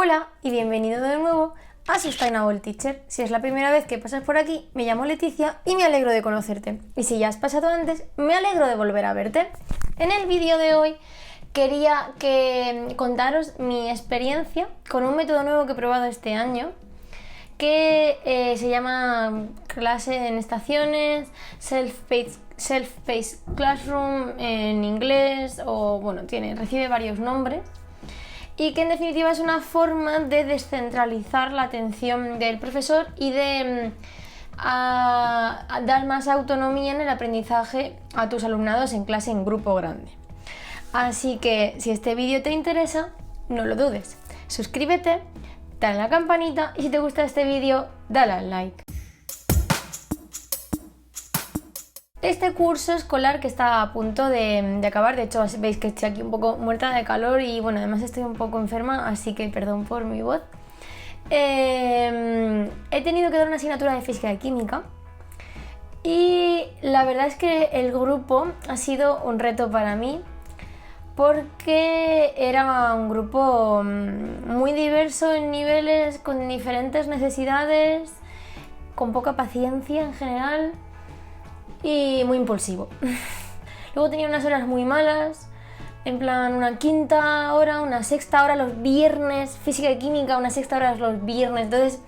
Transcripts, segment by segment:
Hola y bienvenido de nuevo a Sustainable Teacher. Si es la primera vez que pasas por aquí, me llamo Leticia y me alegro de conocerte. Y si ya has pasado antes, me alegro de volver a verte. En el vídeo de hoy quería contaros mi experiencia con un método nuevo que he probado este año que se llama clase en estaciones, self-paced classroom en inglés, o bueno, recibe varios nombres. Y que en definitiva es una forma de descentralizar la atención del profesor y de dar más autonomía en el aprendizaje a tus alumnados en clase en grupo grande. Así que si este vídeo te interesa, no lo dudes, suscríbete, dale a la campanita y si te gusta este vídeo, dale al like. Este curso escolar que está a punto de acabar, de hecho veis que estoy aquí un poco muerta de calor y bueno, además estoy un poco enferma, así que perdón por mi voz. He tenido que dar una asignatura de física y química y la verdad es que el grupo ha sido un reto para mí porque era un grupo muy diverso en niveles, con diferentes necesidades, con poca paciencia en general y muy impulsivo. Luego tenía unas horas muy malas, en plan una quinta hora, una sexta hora los viernes, física y química, una sexta hora los viernes, entonces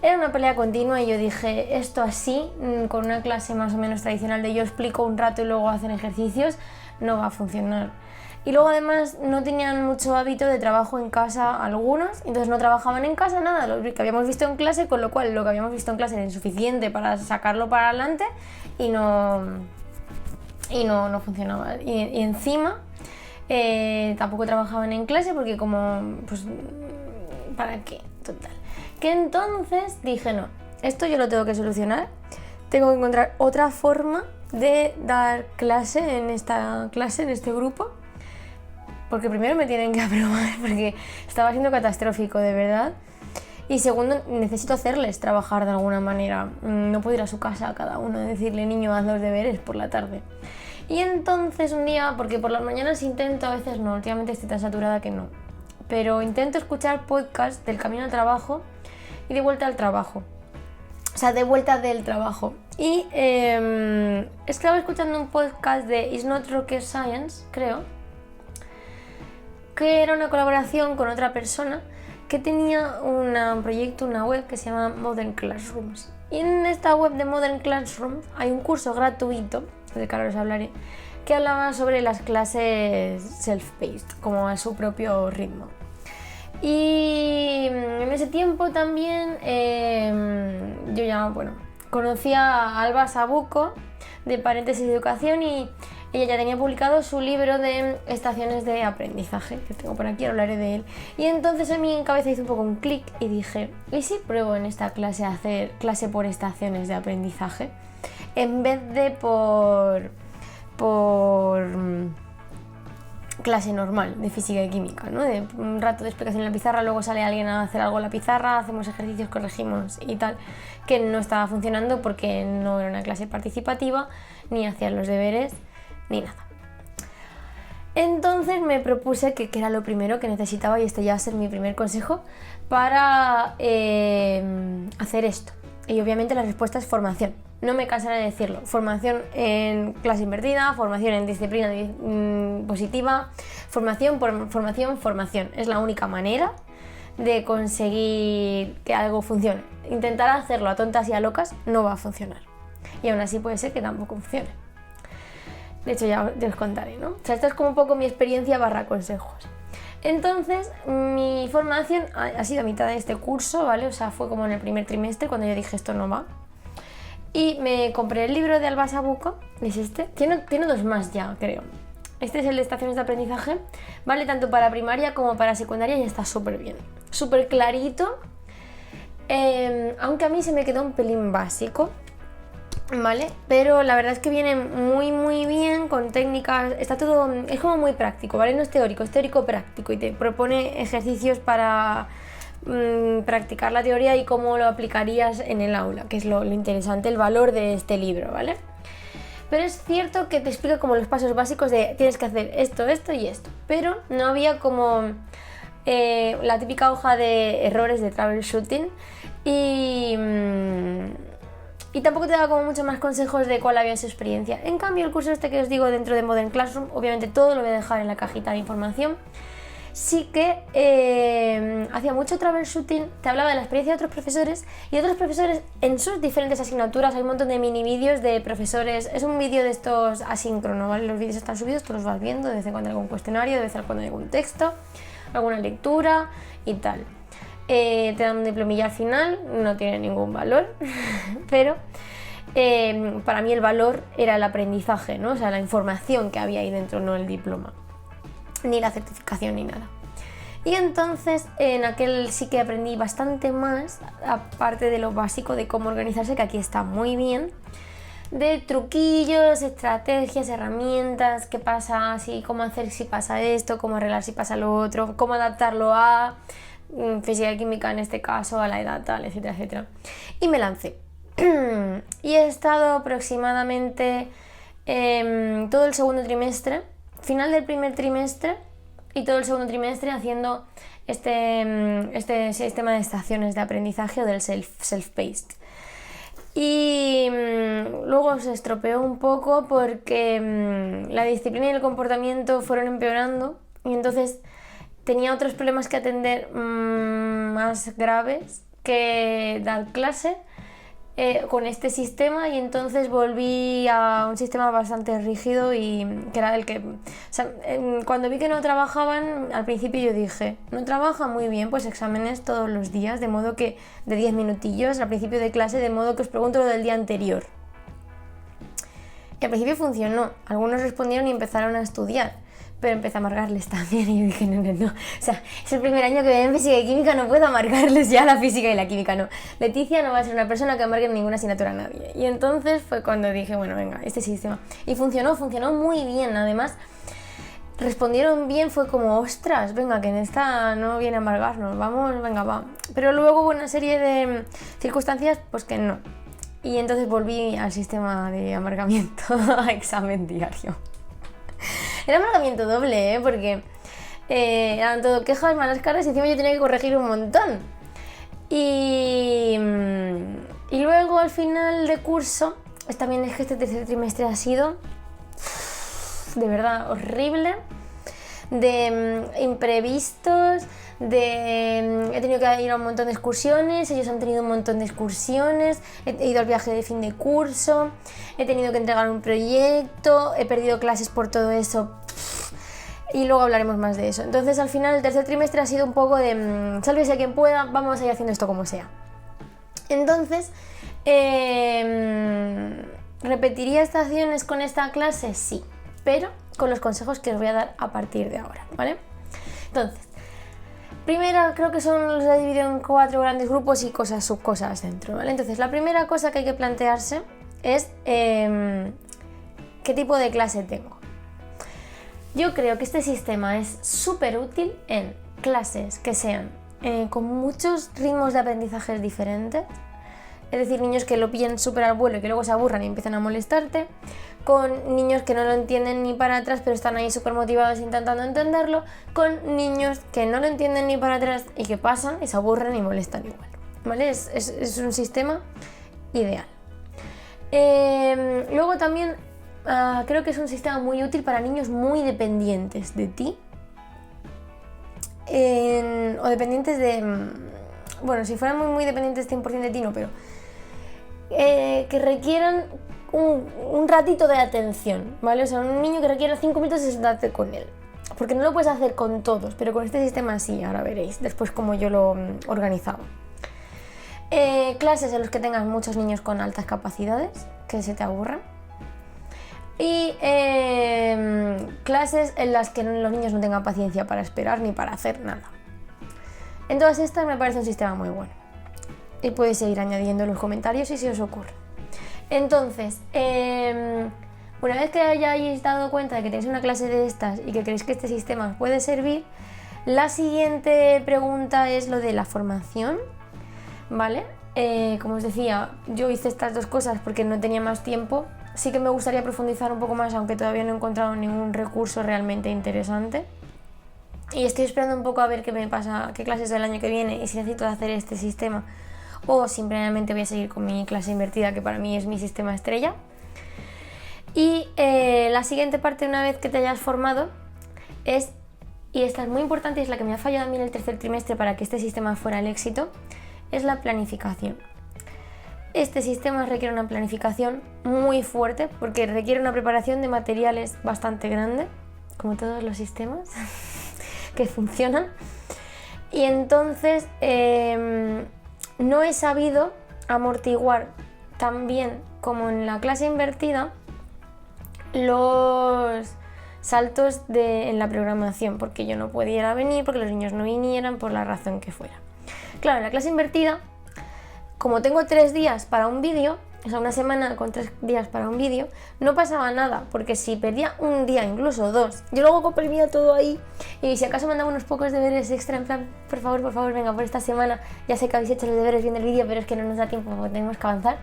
era una pelea continua y yo dije, esto así, con una clase más o menos tradicional de yo explico un rato y luego hacen ejercicios, no va a funcionar. Y luego además no tenían mucho hábito de trabajo en casa algunos, entonces no trabajaban en casa nada, lo que habíamos visto en clase, con lo cual lo que habíamos visto en clase era insuficiente para sacarlo para adelante y no funcionaba. Y encima tampoco trabajaban en clase porque como, pues, ¿para qué? Total. Que entonces dije, no, esto yo lo tengo que solucionar, tengo que encontrar otra forma de dar clase en este grupo. Porque primero me tienen que aprobar porque estaba siendo catastrófico, de verdad. Y segundo, necesito hacerles trabajar de alguna manera. No puedo ir a su casa a cada uno y decirle, niño, haz los deberes por la tarde. Y entonces un día, porque por las mañanas intento, a veces no, últimamente estoy tan saturada que no. Pero intento escuchar podcasts del camino al trabajo y de vuelta al trabajo. O sea, de vuelta del trabajo. Y estaba escuchando un podcast de It's Not Rocket Science, creo, que era una colaboración con otra persona que tenía un proyecto, una web que se llama Modern Classrooms. Y en esta web de Modern Classrooms hay un curso gratuito, del que ahora os hablaré, que hablaba sobre las clases self-paced, como a su propio ritmo. Y en ese tiempo también yo ya, conocí a Alba Sabuco de Paréntesis de Educación y ella ya tenía publicado su libro de estaciones de aprendizaje, que tengo por aquí, hablaré de él. Y entonces en mi cabeza hizo un poco un clic y dije, ¿y si pruebo en esta clase a hacer clase por estaciones de aprendizaje? En vez de por clase normal de física y química, ¿no? De un rato de explicación en la pizarra, luego sale alguien a hacer algo en la pizarra, hacemos ejercicios, corregimos y tal, que no estaba funcionando porque no era una clase participativa, ni hacían los deberes, ni nada. Entonces me propuse que era lo primero que necesitaba, y este ya va a ser mi primer consejo para hacer esto. Y obviamente la respuesta es formación. No me cansaré de decirlo. Formación en clase invertida, formación en disciplina positiva, formación. Es la única manera de conseguir que algo funcione. Intentar hacerlo a tontas y a locas no va a funcionar. Y aún así puede ser que tampoco funcione. De hecho ya os contaré, ¿no? O sea, esto es como un poco mi experiencia / consejos. Entonces, mi formación ha sido a mitad de este curso, ¿vale? O sea, fue como en el primer trimestre cuando yo dije esto no va. Y me compré el libro de Alba Sabuco, es este. Tiene dos más ya, creo. Este es el de estaciones de aprendizaje. Vale tanto para primaria como para secundaria y está súper bien. Súper clarito. Aunque a mí se me quedó un pelín básico, ¿vale? Pero la verdad es que viene muy muy bien con técnicas, está todo, es como muy práctico, ¿vale? No es teórico práctico y te propone ejercicios para practicar la teoría y cómo lo aplicarías en el aula, que es lo interesante, el valor de este libro, ¿vale? Pero es cierto que te explica como los pasos básicos de tienes que hacer esto, esto y esto, pero no había como la típica hoja de errores de troubleshooting y tampoco te daba como muchos más consejos de cuál había su experiencia. En cambio, el curso este que os digo dentro de Modern Classroom, obviamente todo lo voy a dejar en la cajita de información, sí que hacía mucho troubleshooting, te hablaba de la experiencia de otros profesores y otros profesores en sus diferentes asignaturas. Hay un montón de mini vídeos de profesores, es un vídeo de estos asíncrono, ¿vale? Los vídeos están subidos, tú los vas viendo, de vez en cuando algún cuestionario, de vez en cuando algún texto, alguna lectura y tal. Te dan un diplomilla al final, no tiene ningún valor, pero para mí el valor era el aprendizaje, ¿no? O sea, la información que había ahí dentro, no el diploma, ni la certificación ni nada. Y entonces en aquel sí que aprendí bastante más, aparte de lo básico de cómo organizarse, que aquí está muy bien, de truquillos, estrategias, herramientas, qué pasa, cómo hacer si pasa esto, cómo arreglar si pasa lo otro, cómo adaptarlo a física y química en este caso, a la edad tal, etcétera, etcétera. Y me lancé. Y he estado aproximadamente todo el segundo trimestre, final del primer trimestre y todo el segundo trimestre haciendo este sistema de estaciones de aprendizaje o del self-paced. Y luego se estropeó un poco porque la disciplina y el comportamiento fueron empeorando y entonces tenía otros problemas que atender más graves que dar clase con este sistema, y entonces volví a un sistema bastante rígido y que era el que... O sea, cuando vi que no trabajaban, al principio yo dije, no trabaja muy bien, pues exámenes todos los días, de modo que de 10 minutillos al principio de clase, de modo que os pregunto lo del día anterior. Y al principio funcionó, algunos respondieron y empezaron a estudiar, pero empecé a amargarles también y yo dije, no, o sea, es el primer año que ven física y química, no puedo amargarles ya la física y la química, no. Leticia no va a ser una persona que amargue ninguna asignatura a nadie. Y entonces fue cuando dije, bueno, venga, este sistema. Y funcionó muy bien, además respondieron bien, fue como, ostras, venga, que en esta no viene a amargarnos, vamos, venga, va. Pero luego hubo una serie de circunstancias, pues que no. Y entonces volví al sistema de amargamiento a examen diario. Era amargamiento doble, porque eran todo quejas, malas caras y encima yo tenía que corregir un montón. Y luego al final de curso, también es que este tercer trimestre ha sido de verdad horrible, de imprevistos, he tenido que ir a un montón de excursiones, ellos han tenido un montón de excursiones, he ido al viaje de fin de curso, he tenido que entregar un proyecto, he perdido clases por todo eso y luego hablaremos más de eso. Entonces al final el tercer trimestre ha sido un poco de sálvese a quien pueda, vamos a ir haciendo esto como sea. Entonces, ¿repetiría estaciones con esta clase? Sí, pero con los consejos que os voy a dar a partir de ahora, ¿vale? Entonces, primera, creo que los he dividido en 4 grandes grupos y subcosas dentro, ¿vale? Entonces, la primera cosa que hay que plantearse es qué tipo de clase tengo. Yo creo que este sistema es súper útil en clases que sean con muchos ritmos de aprendizaje diferentes, es decir, niños que lo pillen súper al vuelo y que luego se aburran y empiezan a molestarte, con niños que no lo entienden ni para atrás pero están ahí súper motivados intentando entenderlo, con niños que no lo entienden ni para atrás y que pasan y se aburren y molestan igual, ¿vale? Es un sistema ideal. Luego también creo que es un sistema muy útil para niños muy dependientes de ti, o dependientes de... Bueno, si fueran muy dependientes 100% de ti no, pero que requieran un ratito de atención, ¿vale? O sea, un niño que requiera 5 minutos de sentarte con él, porque no lo puedes hacer con todos, pero con este sistema sí, ahora veréis después cómo yo lo organizaba. Clases en las que tengas muchos niños con altas capacidades, que se te aburran, y clases en las que los niños no tengan paciencia para esperar ni para hacer nada. En todas estas me parece un sistema muy bueno y podéis seguir añadiendo en los comentarios si se os ocurre. Entonces, una vez que hayáis dado cuenta de que tenéis una clase de estas y que creéis que este sistema os puede servir, la siguiente pregunta es lo de la formación, ¿vale? Como os decía, yo hice estas dos cosas porque no tenía más tiempo. Sí que me gustaría profundizar un poco más, aunque todavía no he encontrado ningún recurso realmente interesante. y estoy esperando un poco a ver qué me pasa, qué clases del año que viene y si necesito hacer este sistema o simplemente voy a seguir con mi clase invertida, que para mí es mi sistema estrella. Y la siguiente parte, una vez que te hayas formado, es, y esta es muy importante y es la que me ha fallado a mí en el tercer trimestre para que este sistema fuera el éxito, es la planificación. Este sistema requiere una planificación muy fuerte porque requiere una preparación de materiales bastante grande, como todos los sistemas que funcionan. Y entonces no he sabido amortiguar tan bien como en la clase invertida los saltos en la programación, porque yo no pudiera venir, porque los niños no vinieran, por la razón que fuera. Claro, en la clase invertida, como tengo 3 días para un vídeo, o sea, una semana con 3 días para un vídeo, no pasaba nada, porque si perdía un día, incluso 2, yo luego comprimía todo ahí, y si acaso mandaba unos pocos deberes extra, en plan, por favor, venga, por esta semana, ya sé que habéis hecho los deberes viendo el vídeo, pero es que no nos da tiempo porque tenemos que avanzar,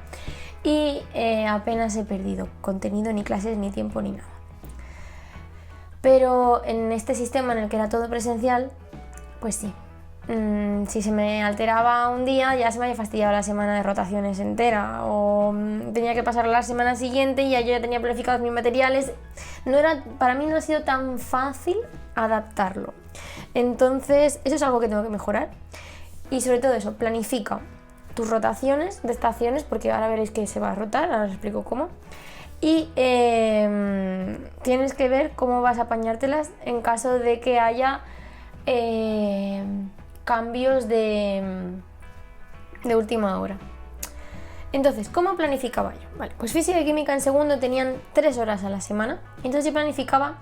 y apenas he perdido contenido, ni clases, ni tiempo, ni nada. Pero en este sistema en el que era todo presencial, pues sí. Si se me alteraba un día ya se me había fastidiado la semana de rotaciones entera o tenía que pasar a la semana siguiente y ya yo ya tenía planificados mis materiales. Para mí no ha sido tan fácil adaptarlo. Entonces eso es algo que tengo que mejorar y sobre todo eso, planifica tus rotaciones de estaciones porque ahora veréis que se va a rotar, ahora os explico cómo. Y tienes que ver cómo vas a apañártelas en caso de que haya cambios de última hora. Entonces, ¿cómo planificaba yo? Vale, pues física y química en segundo tenían 3 horas a la semana. Entonces yo planificaba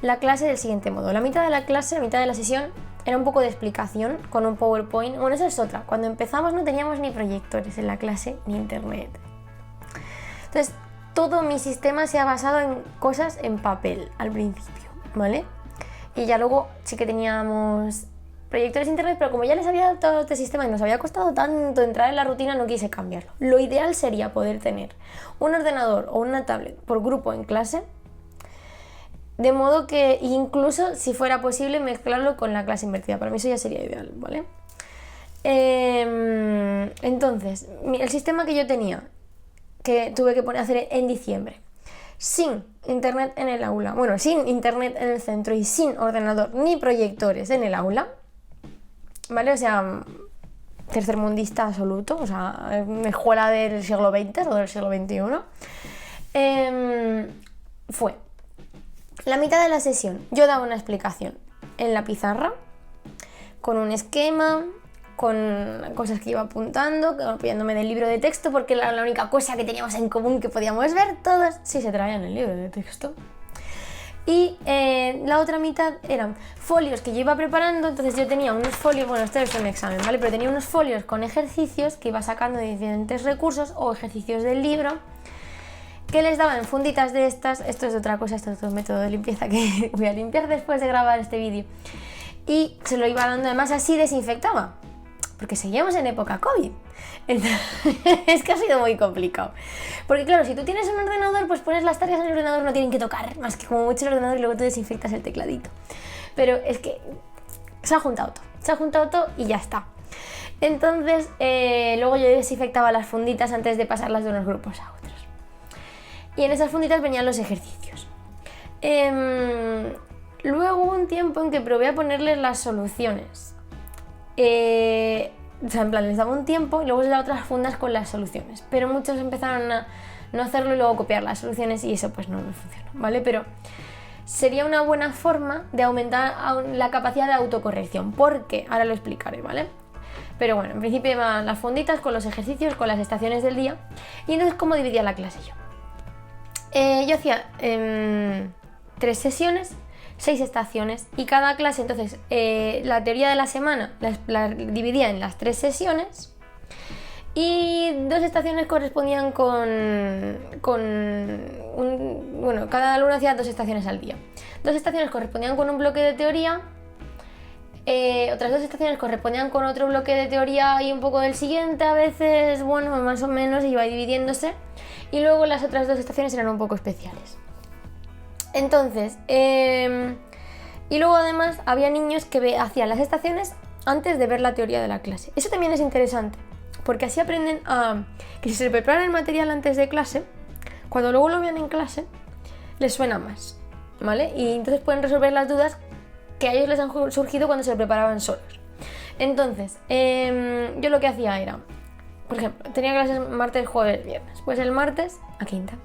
la clase del siguiente modo. La mitad de la clase, la mitad de la sesión, era un poco de explicación con un PowerPoint. Bueno, esa es otra. Cuando empezamos no teníamos ni proyectores en la clase ni internet. Entonces, todo mi sistema se ha basado en cosas en papel al principio, ¿vale? Y ya luego sí que teníamos proyectores de internet, pero como ya les había adaptado este sistema y nos había costado tanto entrar en la rutina, no quise cambiarlo. Lo ideal sería poder tener un ordenador o una tablet por grupo en clase, de modo que incluso, si fuera posible, mezclarlo con la clase invertida. Para mí eso ya sería ideal, ¿vale? Entonces, el sistema que yo tenía, que tuve que hacer en diciembre, sin internet en el aula, bueno, sin internet en el centro y sin ordenador ni proyectores en el aula, ¿vale? O sea, tercermundista absoluto, o sea, escuela del siglo XX o del siglo XXI, fue la mitad de la sesión. Yo daba una explicación en la pizarra, con un esquema, con cosas que iba apuntando, apoyándome del libro de texto, porque era la única cosa que teníamos en común que podíamos ver todos si se traían el libro de texto. Y la otra mitad eran folios que yo iba preparando. Entonces yo tenía unos folios, bueno, este es un examen, ¿vale? Pero tenía unos folios con ejercicios que iba sacando de diferentes recursos o ejercicios del libro que les daba en funditas de estas. Esto es otra cosa, esto es otro método de limpieza que voy a limpiar después de grabar este vídeo. Y se lo iba dando, además así desinfectaba, porque seguíamos en época COVID. Entonces, es que ha sido muy complicado. Porque claro, si tú tienes un ordenador, pues pones las tareas en el ordenador, no tienen que tocar más que como mucho el ordenador y luego tú desinfectas el tecladito. Pero es que se ha juntado todo y ya está. Entonces, luego yo desinfectaba las funditas antes de pasarlas de unos grupos a otros. Y en esas funditas venían los ejercicios. Luego hubo un tiempo en que probé a ponerles las soluciones. O sea, en plan, les daba un tiempo y luego les daba otras fundas con las soluciones. Pero muchos empezaron a no hacerlo y luego copiar las soluciones y eso pues no me funcionó, ¿vale? Pero sería una buena forma de aumentar la capacidad de autocorrección, porque ahora lo explicaré, ¿vale? Pero bueno, en principio iban las funditas con los ejercicios, con las estaciones del día. Y entonces, ¿cómo dividía la clase yo? Yo hacía 3 sesiones, 6 estaciones, y cada clase, entonces, la teoría de la semana la dividía en las 3 sesiones y 2 estaciones correspondían bueno, cada alumno hacía 2 estaciones al día. 2 estaciones correspondían con un bloque de teoría, otras 2 estaciones correspondían con otro bloque de teoría y un poco del siguiente, a veces, bueno, más o menos iba dividiéndose, y luego las otras 2 estaciones eran un poco especiales. Entonces, Y luego además había niños que hacían las estaciones antes de ver la teoría de la clase. Eso también es interesante, porque así aprenden a que si se preparan el material antes de clase, cuando luego lo vean en clase, les suena más, ¿vale? Y entonces pueden resolver las dudas que a ellos les han surgido cuando se lo preparaban solos. Entonces, yo lo que hacía era, por ejemplo, tenía clases martes, jueves, viernes. Pues el martes a quinta.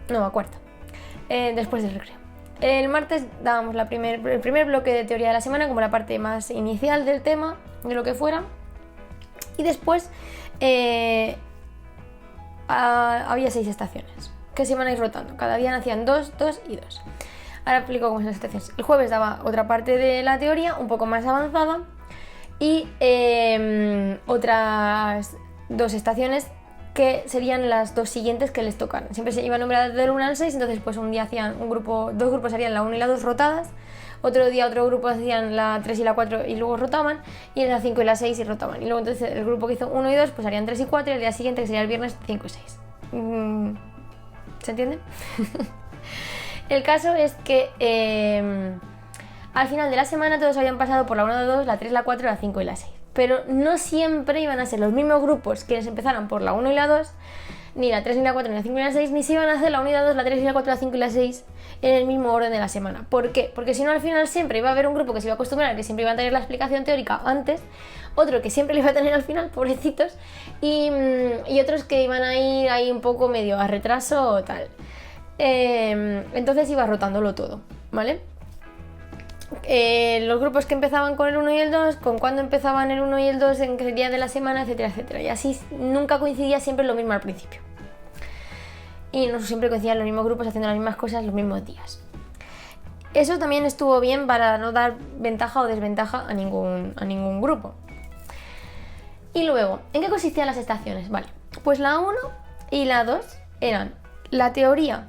No, a cuarta. Después del recreo. El martes dábamos el primer bloque de teoría de la semana, como la parte más inicial del tema, de lo que fuera. Y después había 6 estaciones, que se iban a ir rotando. Cada día hacían 2, 2 y 2. Ahora explico cómo son las estaciones. El jueves daba otra parte de la teoría, un poco más avanzada, y otras 2 estaciones que serían las 2 siguientes que les tocaran. Siempre se iban numeradas del 1 al 6, entonces pues un día hacían dos grupos harían la 1 y la 2 rotadas, otro día otro grupo hacían la 3 y la 4 y luego rotaban, y en la 5 y la 6 y rotaban. Y luego entonces el grupo que hizo 1 y 2 pues harían 3 y 4, y el día siguiente, que sería el viernes, 5 y 6. ¿Se entiende? El caso es que al final de la semana todos habían pasado por la 1, la 2, la 3, la 4, la 5 y la 6. Pero no siempre iban a ser los mismos grupos quienes empezaran por la 1 y la 2, ni la 3, ni la 4, ni la 5 ni la 6, ni se iban a hacer la 1 y la 2, la 3 y la 4, la 5 y la 6 en el mismo orden de la semana. ¿Por qué? Porque si no, al final siempre iba a haber un grupo que se iba a acostumbrar a que siempre iba a tener la explicación teórica antes, otro que siempre le iba a tener al final, pobrecitos, y otros que iban a ir ahí un poco medio a retraso o tal. Entonces iba rotándolo todo, ¿vale? Los grupos que empezaban con el 1 y el 2, con cuándo empezaban el 1 y el 2, en qué día de la semana, etcétera, etcétera. Y así nunca coincidía siempre lo mismo al principio. Y no siempre coincidían los mismos grupos haciendo las mismas cosas los mismos días. Eso también estuvo bien para no dar ventaja o desventaja a ningún grupo. Y luego, ¿en qué consistían las estaciones? Vale, pues la 1 y la 2 eran la teoría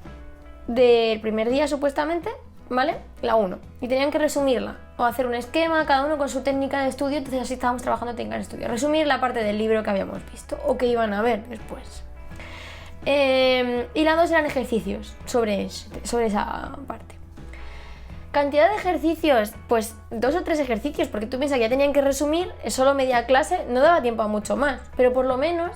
del primer día supuestamente, ¿vale? La 1. Y tenían que resumirla o hacer un esquema, cada uno con su técnica de estudio, entonces así estábamos trabajando técnica de estudio. Resumir la parte del libro que habíamos visto o que iban a ver después. Y la 2 eran ejercicios sobre esa parte. Cantidad de ejercicios, pues 2 o 3 ejercicios, porque tú piensas que ya tenían que resumir, solo media clase, no daba tiempo a mucho más, pero por lo menos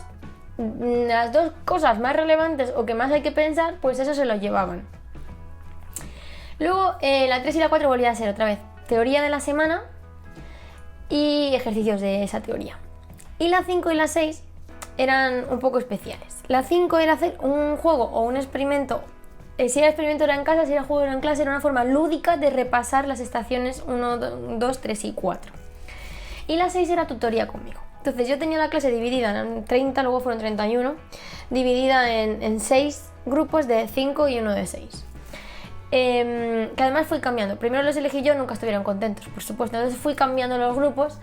las 2 cosas más relevantes o que más hay que pensar, pues eso se lo llevaban. Luego la 3 y la 4 volvían a ser otra vez teoría de la semana y ejercicios de esa teoría. Y la 5 y la 6 eran un poco especiales. La 5 era hacer un juego o un experimento. Si era experimento era en casa, si era juego era en clase, era una forma lúdica de repasar las estaciones 1, 2, 3 y 4. Y la 6 era tutoría conmigo. Entonces yo tenía la clase dividida en 30, luego fueron 31, dividida en 6 grupos de 5 y uno de 6. Que además fui cambiando. Primero los elegí yo, nunca estuvieron contentos, por supuesto. Entonces fui cambiando los grupos.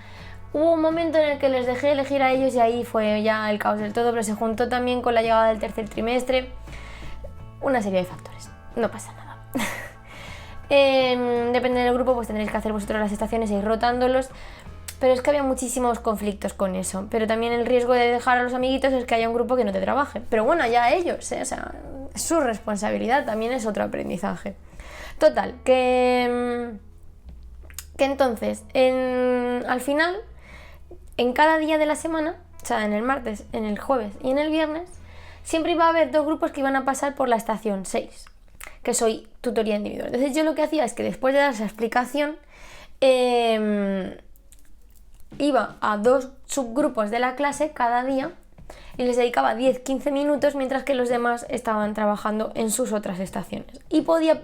Hubo un momento en el que les dejé elegir a ellos y ahí fue ya el caos del todo, pero se juntó también con la llegada del tercer trimestre. Una serie de factores. No pasa nada. Depende del grupo, pues tendréis que hacer vosotros las estaciones e ir rotándolos. Pero es que había muchísimos conflictos con eso. Pero también el riesgo de dejar a los amiguitos es que haya un grupo que no te trabaje. Pero bueno, ya ellos, o sea, es su responsabilidad, también es otro aprendizaje. Total, que entonces, al final, en cada día de la semana, o sea, en el martes, en el jueves y en el viernes, siempre iba a haber 2 grupos que iban a pasar por la estación 6, que soy tutoría individual. Entonces yo lo que hacía es que después de dar esa explicación, iba a 2 subgrupos de la clase cada día y les dedicaba 10-15 minutos mientras que los demás estaban trabajando en sus otras estaciones. Y podía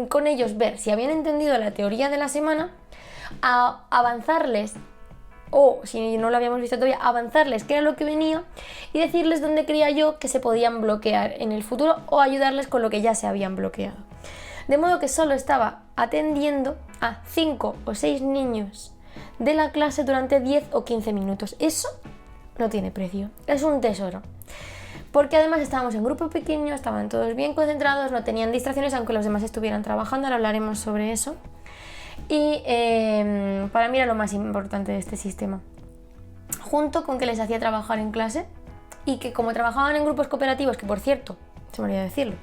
con ellos ver si habían entendido la teoría de la semana, avanzarles, o si no lo habíamos visto todavía, avanzarles qué era lo que venía y decirles dónde creía yo que se podían bloquear en el futuro o ayudarles con lo que ya se habían bloqueado. De modo que solo estaba atendiendo a 5 o 6 niños de la clase durante 10 o 15 minutos. Eso no tiene precio, es un tesoro. Porque además estábamos en grupo pequeño, estaban todos bien concentrados, no tenían distracciones, aunque los demás estuvieran trabajando, ahora hablaremos sobre eso. Y para mí era lo más importante de este sistema. Junto con que les hacía trabajar en clase y que como trabajaban en grupos cooperativos, que por cierto, se me olvidó decirlo.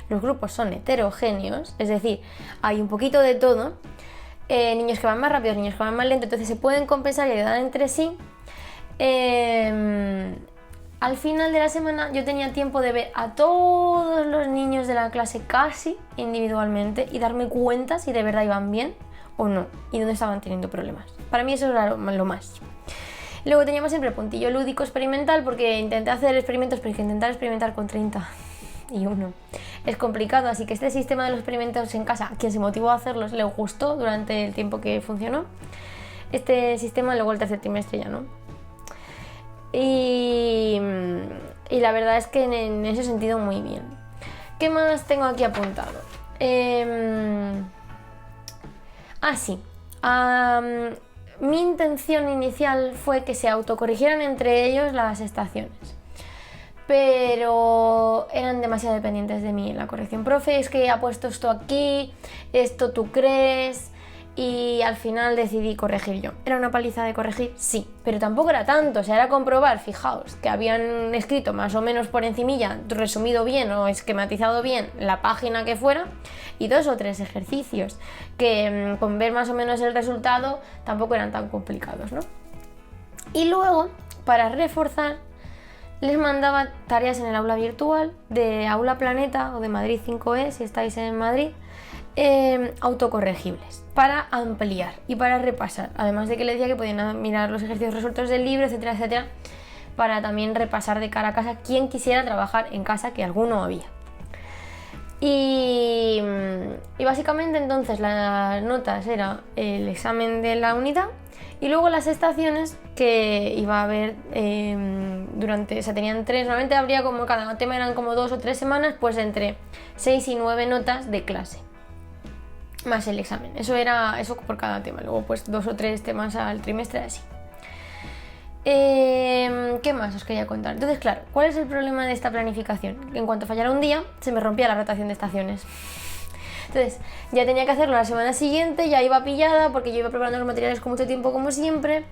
Los grupos son heterogéneos, es decir, hay un poquito de todo, niños que van más rápido, niños que van más lento, entonces se pueden compensar y ayudar entre sí. Al final de la semana yo tenía tiempo de ver a todos los niños de la clase casi individualmente y darme cuenta si de verdad iban bien o no y dónde estaban teniendo problemas. Para mí eso era lo más. Luego teníamos siempre puntillo lúdico experimental, porque intenté hacer experimentos, pero es que intentar experimentar con 31 es complicado, así que este sistema de los experimentos en casa, a quien se motivó a hacerlos le gustó durante el tiempo que funcionó. Este sistema luego el tercer trimestre ya no. Y la verdad es que en ese sentido muy bien. ¿Qué más tengo aquí apuntado? Mi intención inicial fue que se autocorrigieran entre ellos las estaciones, pero eran demasiado dependientes de mí en la corrección. Profe, es que ha puesto esto aquí, esto tú crees, y al final decidí corregir yo. ¿Era una paliza de corregir? Sí, pero tampoco era tanto, o sea, era comprobar, fijaos, que habían escrito más o menos por encimilla, resumido bien o esquematizado bien la página que fuera, y 2 o 3 ejercicios, que con ver más o menos el resultado tampoco eran tan complicados, ¿no? Y luego, para reforzar, les mandaba tareas en el aula virtual de Aula Planeta o de Madrid 5E, si estáis en Madrid, autocorregibles, para ampliar y para repasar, además de que les decía que podían mirar los ejercicios resueltos del libro, etcétera, etcétera, para también repasar de cara a casa quien quisiera trabajar en casa, que alguno había. Y básicamente entonces las notas era el examen de la unidad y luego las estaciones que iba a haber durante, o sea, tenían 3, normalmente habría como cada tema eran como 2 o 3 semanas, pues entre 6 y 9 notas de clase más el examen, eso era eso por cada tema, luego pues 2 o 3 temas al trimestre así. ¿Qué más os quería contar? Entonces, claro, ¿cuál es el problema de esta planificación? En cuanto fallara un día, se me rompía la rotación de estaciones. Entonces, ya tenía que hacerlo la semana siguiente, ya iba pillada porque yo iba preparando los materiales con mucho tiempo como siempre.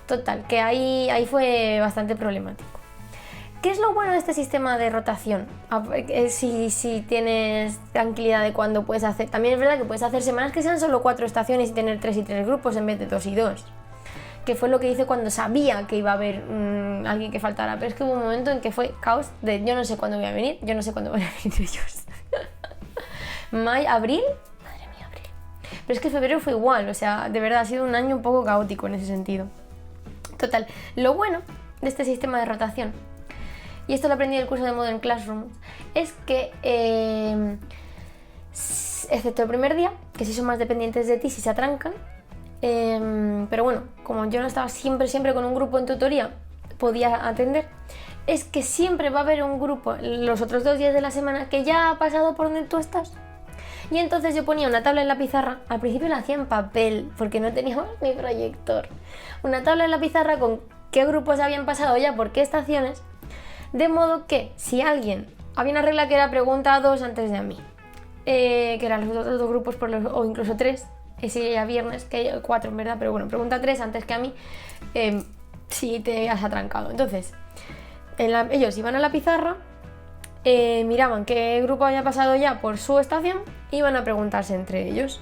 Total, que ahí fue bastante problemático. ¿Qué es lo bueno de este sistema de rotación? Si tienes tranquilidad de cuándo puedes hacer. También es verdad que puedes hacer semanas que sean solo 4 estaciones y tener 3 y 3 grupos en vez de 2 y 2. Que fue lo que hice cuando sabía que iba a haber alguien que faltara. Pero es que hubo un momento en que fue caos de yo no sé cuándo voy a venir, yo no sé cuándo van a venir ellos. ¿Abril? Madre mía, abril. Pero es que febrero fue igual, o sea, de verdad ha sido un año un poco caótico en ese sentido. Total, lo bueno de este sistema de rotación, y esto lo aprendí del curso de Modern Classroom, es que, excepto el primer día, que si son más dependientes de ti, si se atrancan, pero bueno, como yo no estaba siempre con un grupo en tutoría, podía atender, es que siempre va a haber un grupo los otros 2 días de la semana que ya ha pasado por donde tú estás. Y entonces yo ponía una tabla en la pizarra, al principio la hacía en papel porque no teníamos ni proyector, una tabla en la pizarra con qué grupos habían pasado ya por qué estaciones, de modo que si alguien, había una regla que era pregunta a 2 antes de a mí, que eran los otros 2 grupos o incluso 3, ese ya viernes, que hay 4 en verdad, pero bueno, pregunta 3 antes que a mí, si te has atrancado. Entonces, ellos iban a la pizarra, miraban qué grupo había pasado ya por su estación, iban a preguntarse entre ellos.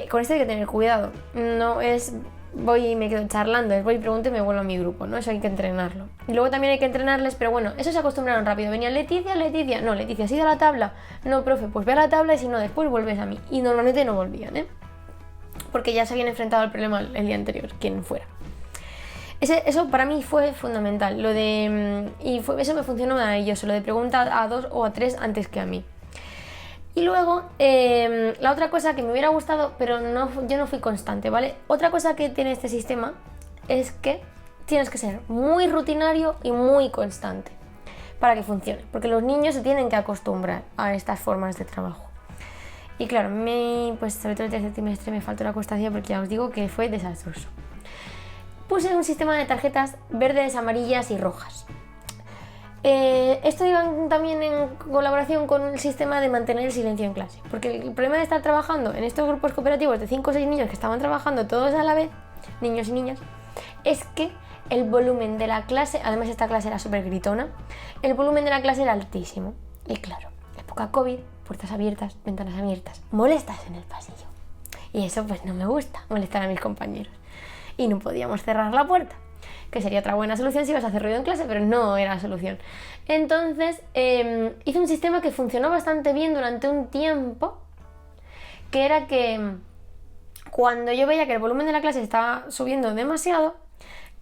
Con esto hay que tener cuidado, no es voy y me quedo charlando, es voy y pregunto y me vuelvo a mi grupo, ¿no? Eso hay que entrenarlo. Y luego también hay que entrenarles, pero bueno, eso se acostumbraron rápido. Venía Leticia, no, Leticia, ¿has ido a la tabla? No, profe, pues ve a la tabla y si no, después vuelves a mí. Y normalmente no volvían, porque ya se habían enfrentado al problema el día anterior, quien fuera. Eso para mí fue fundamental, eso me funcionó maravilloso, lo de preguntar a 2 o a 3 antes que a mí. Y luego, la otra cosa que me hubiera gustado, pero yo no fui constante, ¿vale? Otra cosa que tiene este sistema es que tienes que ser muy rutinario y muy constante para que funcione, porque los niños se tienen que acostumbrar a estas formas de trabajo. Y claro, pues sobre todo el tercer trimestre me faltó la constancia porque ya os digo que fue desastroso. Puse un sistema de tarjetas verdes, amarillas y rojas. Esto iba también en colaboración con el sistema de mantener el silencio en clase, porque el problema de estar trabajando en estos grupos cooperativos de 5 o 6 niños que estaban trabajando todos a la vez, niños y niñas, es que el volumen de la clase, además esta clase era súper gritona, el volumen de la clase era altísimo. Y claro, época COVID, puertas abiertas, ventanas abiertas, molestas en el pasillo. Y eso pues no me gusta, molestar a mis compañeros. Y no podíamos cerrar la puerta, que sería otra buena solución si ibas a hacer ruido en clase, pero no era la solución. Entonces hice un sistema que funcionó bastante bien durante un tiempo, que era que cuando yo veía que el volumen de la clase estaba subiendo demasiado,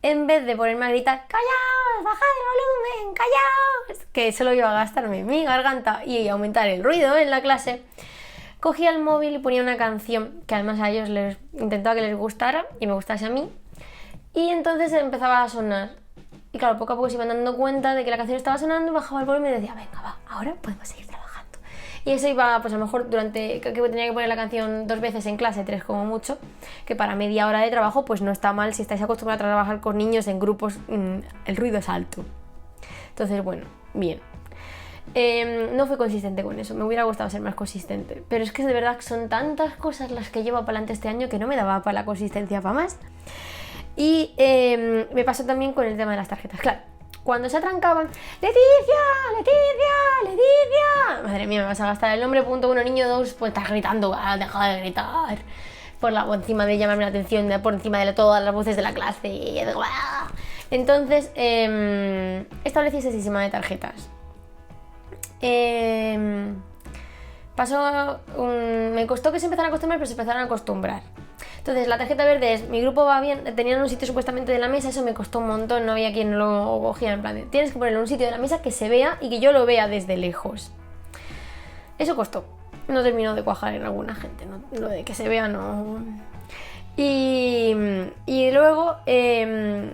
en vez de ponerme a gritar ¡callaos! ¡Bajad el volumen! ¡Callaos! Que solo iba a gastarme mi garganta y aumentar el ruido en la clase, cogía el móvil y ponía una canción que además a ellos les intentaba que les gustara y me gustase a mí, y entonces empezaba a sonar. Y claro, poco a poco se iban dando cuenta de que la canción estaba sonando y bajaba el volumen y decía, venga, va, ahora podemos seguir trabajando. Y eso iba, pues a lo mejor durante, que tenía que poner la canción 2 veces en clase, 3 como mucho, que para media hora de trabajo pues no está mal si estáis acostumbrados a trabajar con niños en grupos, el ruido es alto. Entonces, bueno, bien. No fui consistente con eso, me hubiera gustado ser más consistente, pero es que de verdad son tantas cosas las que llevo para adelante este año que no me daba para la consistencia para más. Y me pasó también con el tema de las tarjetas, claro. Cuando se atrancaban, ¡Leticia! ¡Leticia! ¡Leticia! Madre mía, me vas a gastar el nombre, punto 1, niño 2, pues estás gritando, deja de gritar. Por encima de llamarme la atención, por encima de todas las voces de la clase. Entonces, establecí ese sistema de tarjetas. Me costó que se empezaran a acostumbrar, pero se empezaron a acostumbrar. Entonces la tarjeta verde es, mi grupo va bien, tenían un sitio supuestamente de la mesa, eso me costó un montón, no había quien lo cogiera, en plan de, tienes que ponerlo en un sitio de la mesa que se vea y que yo lo vea desde lejos. Eso costó, no terminó de cuajar en alguna gente, no, lo de que se vea no. Y luego el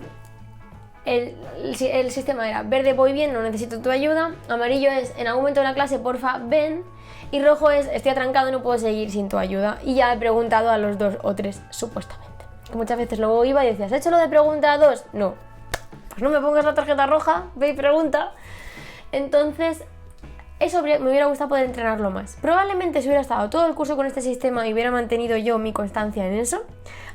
sistema era verde, voy bien, no necesito tu ayuda, amarillo es, en algún momento de la clase, porfa, ven, y rojo es, estoy atrancado, no puedo seguir sin tu ayuda. Y ya he preguntado a los 2 o 3, supuestamente. Que muchas veces luego iba y decías, ¿has hecho lo de pregunta a 2? No. Pues no me pongas la tarjeta roja, ve y pregunta. Entonces, eso me hubiera gustado poder entrenarlo más. Probablemente si hubiera estado todo el curso con este sistema y hubiera mantenido yo mi constancia en eso,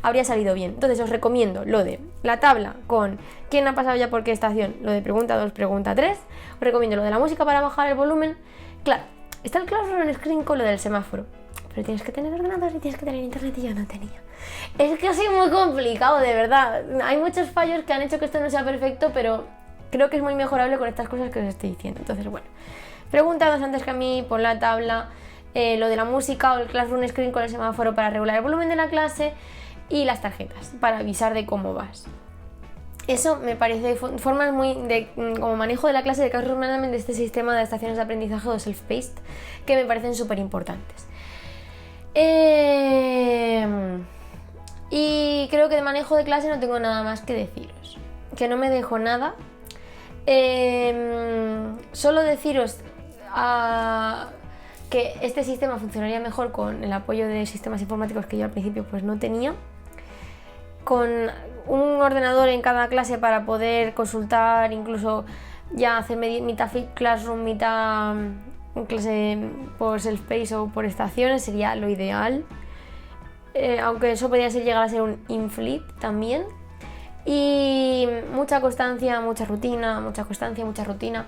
habría salido bien. Entonces os recomiendo lo de la tabla con quién ha pasado ya por qué estación, lo de pregunta 2, pregunta 3. Os recomiendo lo de la música para bajar el volumen. Claro, está el Classroom Screen con lo del semáforo, pero tienes que tener ordenador y tienes que tener internet y yo no tenía. Es que ha sido muy complicado, de verdad. Hay muchos fallos que han hecho que esto no sea perfecto, pero creo que es muy mejorable con estas cosas que os estoy diciendo. Entonces, bueno, preguntados antes que a mí, pon la tabla, lo de la música o el Classroom Screen con el semáforo para regular el volumen de la clase y las tarjetas para avisar de cómo vas. Eso me parece formas muy de como manejo de la clase de Classroom Management de este sistema de estaciones de aprendizaje o self-paced que me parecen súper importantes. Y creo que de manejo de clase no tengo nada más que deciros, que no me dejo nada. Solo deciros que este sistema funcionaría mejor con el apoyo de sistemas informáticos que yo al principio pues no tenía, con un ordenador en cada clase para poder consultar, incluso ya hacer mitad flip classroom, mitad clase por self-paced o por estaciones, sería lo ideal. Aunque eso podría llegar a ser un inflip también. Y mucha constancia, mucha rutina, mucha constancia, mucha rutina.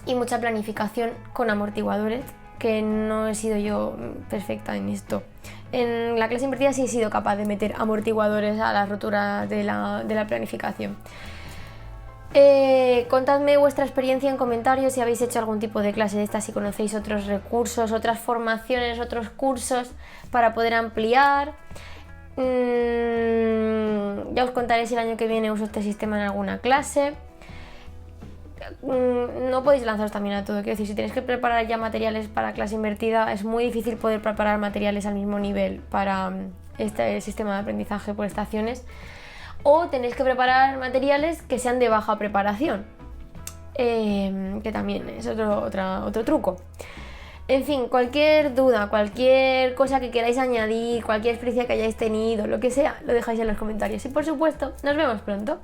Y mucha planificación con amortiguadores, que no he sido yo perfecta en esto. En la clase invertida sí he sido capaz de meter amortiguadores a la rotura de la planificación. Contadme vuestra experiencia en comentarios si habéis hecho algún tipo de clase de esta, si conocéis otros recursos, otras formaciones, otros cursos para poder ampliar. Ya os contaré si el año que viene uso este sistema en alguna clase. No podéis lanzaros también a todo, quiero decir, si tenéis que preparar ya materiales para clase invertida, es muy difícil poder preparar materiales al mismo nivel para este sistema de aprendizaje por estaciones, o tenéis que preparar materiales que sean de baja preparación, que también es otro truco. En fin, cualquier duda, cualquier cosa que queráis añadir, cualquier experiencia que hayáis tenido, lo que sea, lo dejáis en los comentarios y por supuesto, nos vemos pronto.